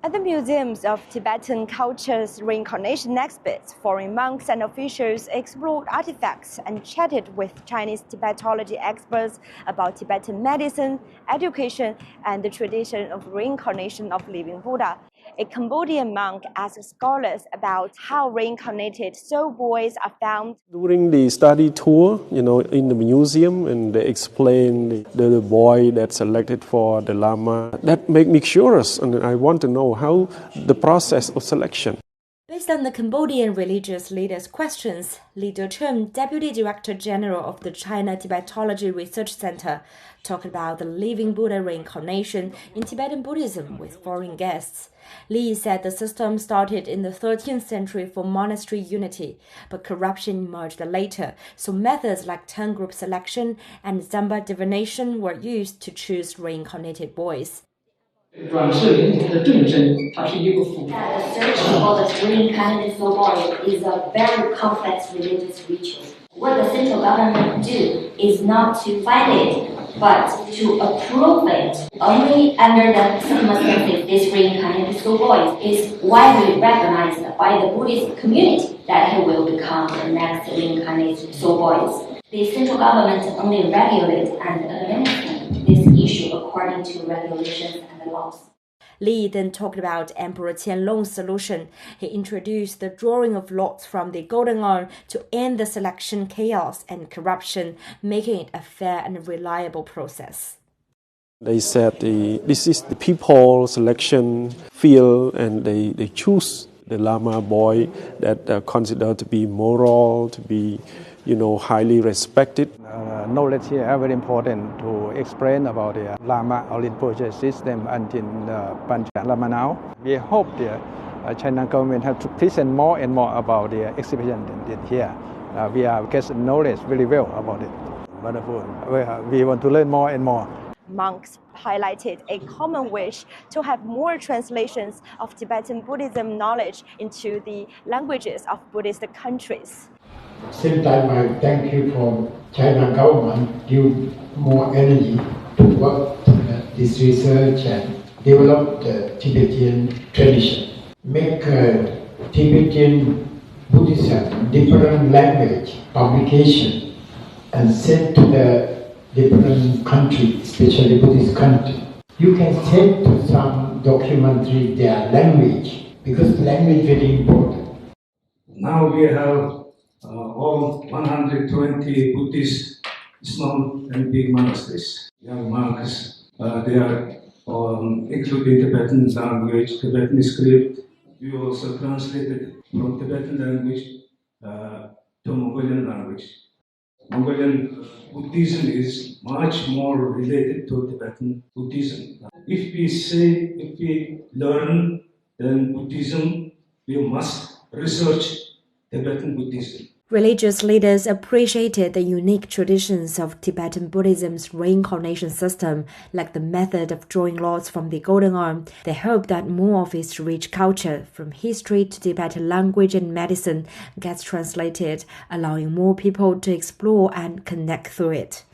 At the museums of Tibetan culture's reincarnation exhibits, foreign monks and officials explored artifacts and chatted with Chinese Tibetology experts about Tibetan medicine, education, and the tradition of reincarnation of living Buddha. A Cambodian monk asked scholars about how reincarnated soul boys are found. During the study tour, in the museum, and they explain the boy that's selected for the Lama. That made me curious, and I want to know how the process of selection. Based on the Cambodian religious leaders' questions, Li Dechen, Deputy Director General of the China Tibetology Research Center, talked about the living Buddha reincarnation in Tibetan Buddhism with foreign guests. Li said the system started in the 13th century for monastery unity, but corruption emerged later, so methods like 10-group selection and Zamba divination were used to choose reincarnated boys. That the search for the reincarnated soul boy is a very complex religious ritual. What the central government do is not to find it, but to approve it. Only under the circumstances this reincarnated soul boy is widely recognized by the Buddhist community that he will become the next reincarnated soul boys. The central government only regulates and administers this issue according to regulations and laws. Li then talked about Emperor Qianlong's solution. He introduced the drawing of lots from the Golden Urn to end the selection chaos and corruption, making it a fair and reliable process. They said this is the people selection field, and they choose the Lama boy that are considered to be moral, to be highly respected. Knowledge here is very important to explain about the Lama or Rinpoche system until Pancha Lama now. We hope the China government have to present more and more about the exhibition here. We are getting knowledge very well about it. Wonderful. We want to learn more and more. Monks highlighted a common wish to have more translations of Tibetan Buddhism knowledge into the languages of Buddhist countries. Same time, I thank you for China government give more energy to work this research and develop the Tibetan tradition. Make Tibetan Buddhism different language publication and send to the different country, especially Buddhist country. You can send to some documentary their language because language is very important. Now we have all 120 Buddhist, small and big monasteries. Young monks, they are including Tibetan language, Tibetan script. We also translated from Tibetan language to Mongolian language. Mongolian Buddhism is much more related to Tibetan Buddhism. If we learn then Buddhism, we must research Tibetan Buddhism. Religious leaders appreciated the unique traditions of Tibetan Buddhism's reincarnation system, like the method of drawing lots from the Golden Urn. They hope that more of its rich culture, from history to Tibetan language and medicine, gets translated, allowing more people to explore and connect through it.